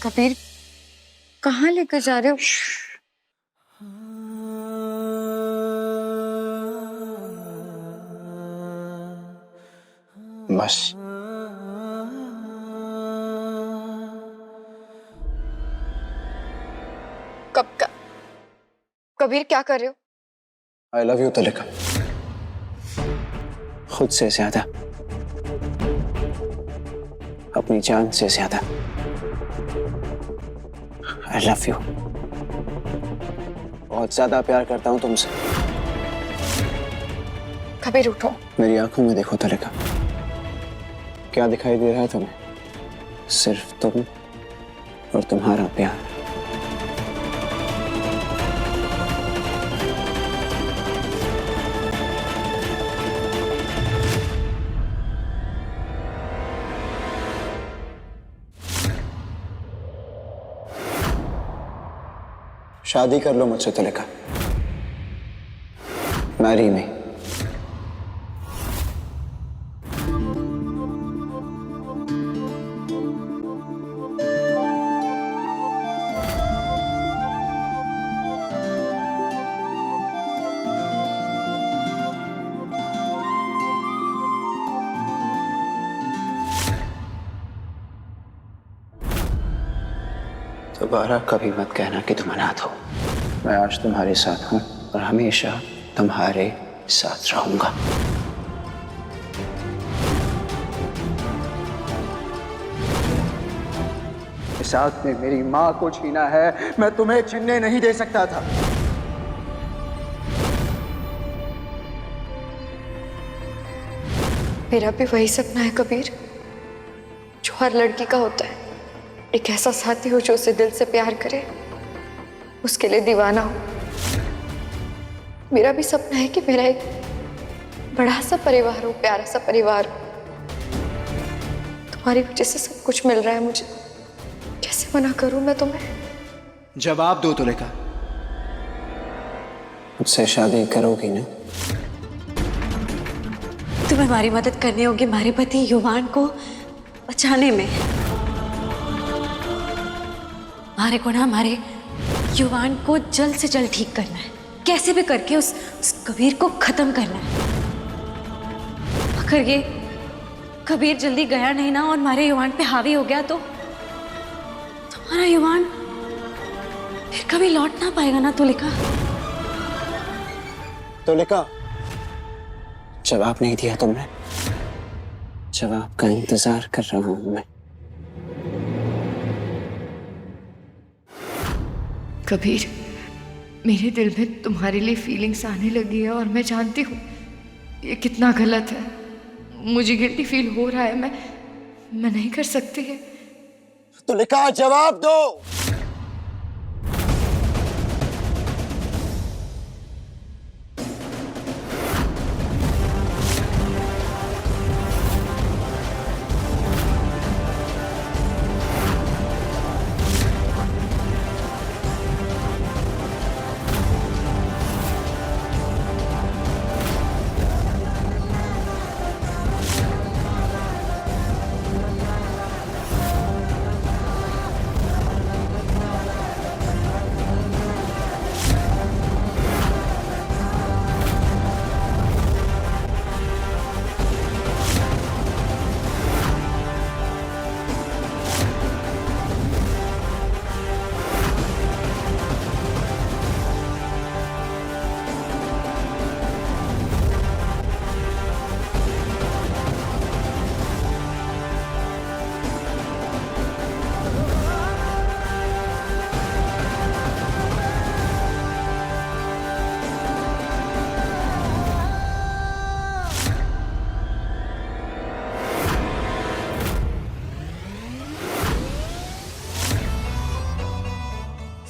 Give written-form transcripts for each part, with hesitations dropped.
कबीर, कहाँ लेकर जा रहे हो? बस कबीर, क्या कर रहे हो? आई लव यू तलिका, खुद से ज्यादा, अपनी जान से ज्यादा। आई लव यू, बहुत ज्यादा प्यार करता हूं तुमसे। कबीर उठो। मेरी आंखों में देखो तलिका, क्या दिखाई दे रहा है तुम्हें? सिर्फ तुम और तुम्हारा प्यार। शादी कर लो मुझसे तलिका, मैरी मी। दोबारा कभी मत कहना कि तुम अनाथ हो। मैं आज तुम्हारे साथ हूं और हमेशा तुम्हारे साथ रहूंगा। इस साथ में मेरी मां को छीना है, मैं तुम्हें छीनने नहीं दे सकता था। मेरा भी वही सपना है कबीर, जो हर लड़की का होता है। एक ऐसा साथी हो जो उसे दिल से प्यार करे, उसके लिए दीवाना हो। मेरा भी सपना है कि मेरा एक बड़ा सा परिवार हो, प्यारा सा परिवार हो। तुम्हारी वजह से सब कुछ मिल रहा है मुझे, कैसे मना करूं मैं तुम्हें? जवाब दो तलिका, मुझसे शादी करोगी ना? तुम्हें हमारी मदद करनी होगी हमारे पति युवान को बचाने में। हमारे को ना हमारे युवान को जल्द से जल्द ठीक करना है, कैसे भी करके उस कबीर को खत्म करना है। अगर ये कबीर जल्दी गया नहीं ना और हमारे युवान पे हावी हो गया तो हमारा युवान फिर कभी लौट ना पाएगा ना तुलिका। तलिका, जवाब नहीं दिया तुमने, जवाब का इंतजार कर रहा हूं मैं। कबीर, मेरे दिल में तुम्हारे लिए फीलिंग्स आने लगी है और मैं जानती हूँ ये कितना गलत है। मुझे गिल्टी फील हो रहा है, मैं नहीं कर सकती है। तलिका, जवाब दो।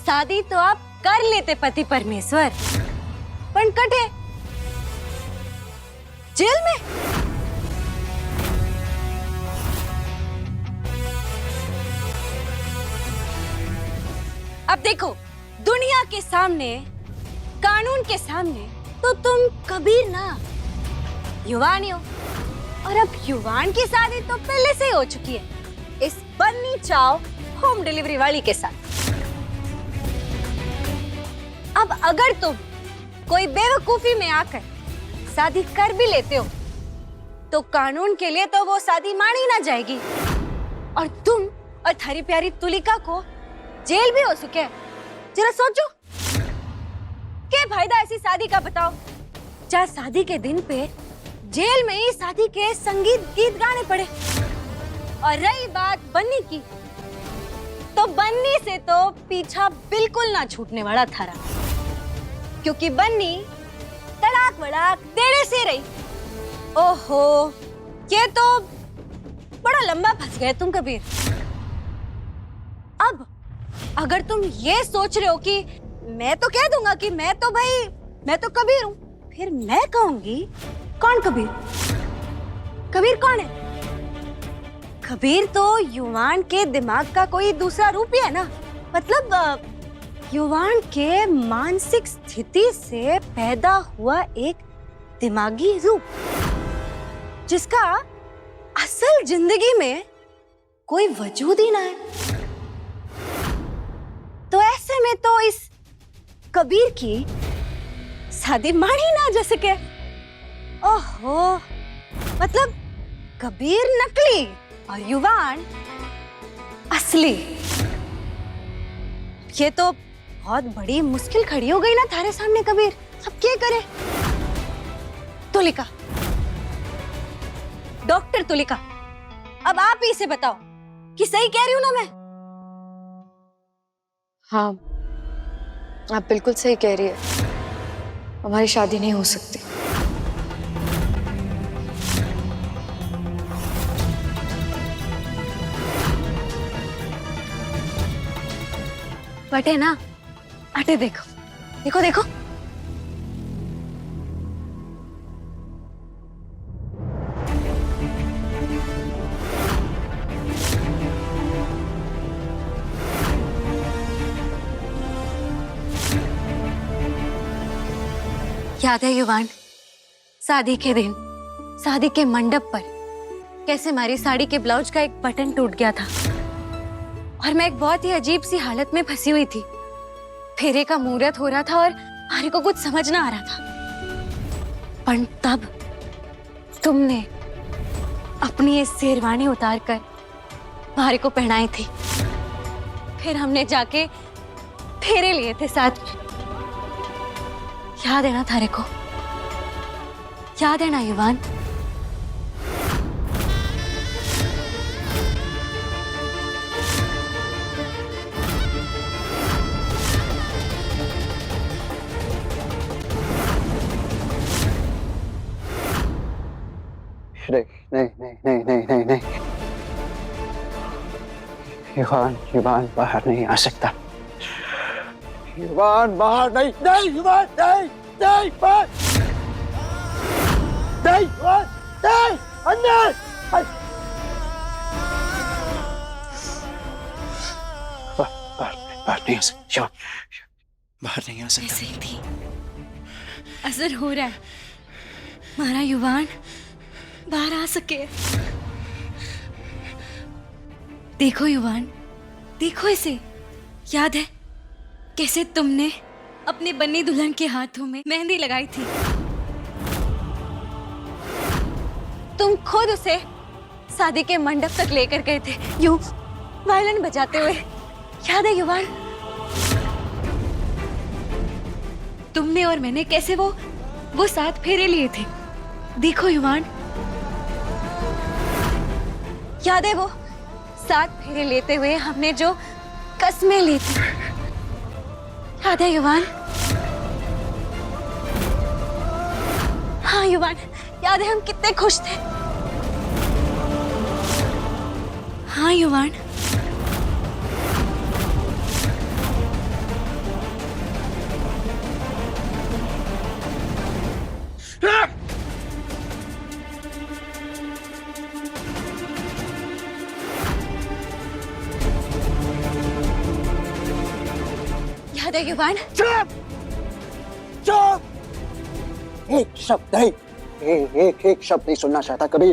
शादी तो आप कर लेते पति परमेश्वर, पण कटे जेल में। अब देखो, दुनिया के सामने, कानून के सामने तो तुम कबीर ना युवान ही हो, और अब युवान की शादी तो पहले से ही हो चुकी है। इस बन्नी चाव होम डिलीवरी वाली के साथ। अब अगर तुम कोई बेवकूफी में आकर शादी कर भी लेते हो तो कानून के लिए तो वो शादी मानी ना जाएगी और तुम और थारी प्यारी तुलिका को जेल भी हो सके। जरा सोचो, क्या फायदा ऐसी शादी का बताओ, जहाँ शादी के दिन पे जेल में ही शादी के संगीत गीत गाने पड़े। और रही बात बन्नी की, तो बन्नी से तो पीछा बिल्कुल ना छूटने वाला थारा, क्योंकि बन्नी तड़ाक वड़ाक देने से रही। ओहो, ये तो बड़ा लंबा फंस गए तुम कबीर। अब अगर तुम ये सोच रहे हो कि मैं तो कह दूंगा कि मैं तो कबीर हूं, फिर मैं कहूंगी कौन कबीर? कबीर कौन है? कबीर तो युवान के दिमाग का कोई दूसरा रूप ही है ना। मतलब युवान के मानसिक स्थिति से पैदा हुआ एक दिमागी रूप, जिसका असल जिंदगी में कोई वजूद ही ना है। तो ऐसे में तो इस कबीर की शादी मानी ना जा सके। ओहो, मतलब कबीर नकली और युवान असली। ये तो बहुत बड़ी मुश्किल खड़ी हो गई ना थारे सामने कबीर। अब क्या करे? तुलिका, डॉक्टर तुलिका, अब आप ही इसे बताओ कि सही कह रही हूं ना मैं? हाँ, आप बिल्कुल सही कह रही है। हमारी शादी नहीं हो सकती। बटे ना, आटे देखो देखो देखो। याद है युवान, शादी के दिन शादी के मंडप पर कैसे हमारी साड़ी के ब्लाउज का एक बटन टूट गया था और मैं एक बहुत ही अजीब सी हालत में फंसी हुई थी। फेरे का मुहूर्त हो रहा था और हमारे को कुछ समझ ना आ रहा था, पर तब तुमने अपनी ये शेरवानी उतार कर हमारे को पहनाई थी। फिर हमने जाके फेरे लिए थे साथ में। याद है ना थारे को? याद है ना युवान? नहीं नहीं नहीं नहीं नहीं नहीं, युवान बाहर नहीं आ सकता। युवान बाहर नहीं, नहीं युवान, नहीं नहीं बाहर, नहीं युवान, नहीं अंदर। बाहर नहीं आ सकता, युवान बाहर नहीं आ सकता। ऐसे ही थी, असर हो रहा है। हमारा युवान बाहर आ सके। देखो युवान, देखो इसे। याद है कैसे तुमने अपने बन्नी दुल्हन के हाथों में मेहंदी लगाई थी? तुम खुद उसे शादी के मंडप तक लेकर गए थे, यूं वायलिन बजाते हुए। याद है युवान? तुमने और मैंने कैसे वो 7 फेरे लिए थे। देखो युवान, याद है वो 7 फेरे लेते हुए हमने जो कस्में ली थी? याद है युवान? हाँ युवान, याद है हम कितने खुश थे। हाँ युवान, याद है युवान? चुप चुप, एक शब्द नहीं, एक शब्द नहीं सुनना चाहता कभी।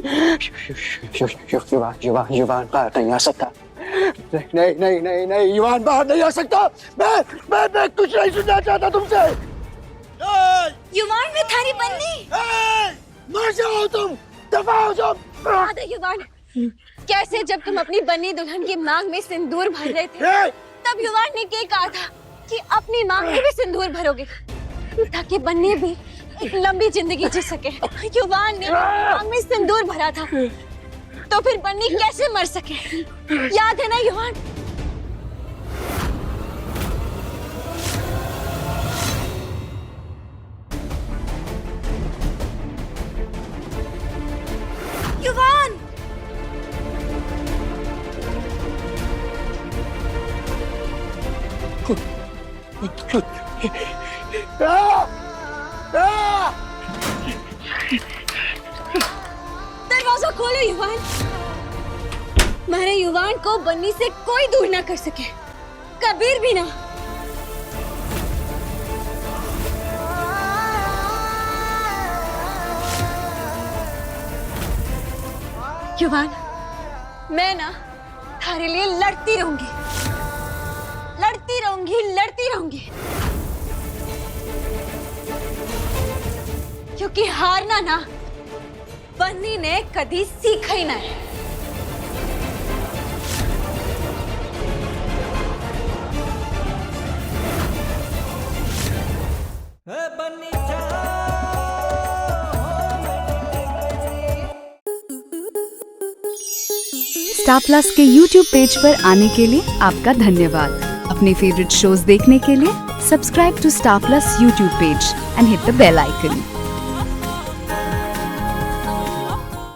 युवान बाहर नहीं आ सकता। नहीं नहीं नहीं नहीं, युवान बाहर नहीं आ सकता। मैं कुछ नहीं सुनना चाहता तुमसे। युवान में थारी बन्नी। मर जाओ तुम, दफा हो जाओ। आधा युवान, कैसे जब तुम अपनी बन्नी दुल्हन की मांग में सिंदूर भर रहे थे तब युवान ने क्या कहा था कि अपनी मांग में भी सिंदूर भरोगे ताकि बन्नी भी एक लंबी जिंदगी जी सके। युवान ने मांग में सिंदूर भरा था तो फिर बन्नी कैसे मर सके? याद है ना युवान? युवान! दरवाजा खोलो युवान। मेरे युवान को बन्नी से कोई दूर ना कर सके, कबीर भी ना। युवान, मैं ना थारे लिए लड़ती रहूंगी, लड़ती रहूंगी, लड़ती रहूंगी, क्योंकि हारना ना बन्नी ने कभी सीखा ही ना है। स्टार प्लस के YouTube पेज पर आने के लिए आपका धन्यवाद। अपने फेवरेट शोज देखने के लिए subscribe to Star Plus YouTube page and hit the bell icon.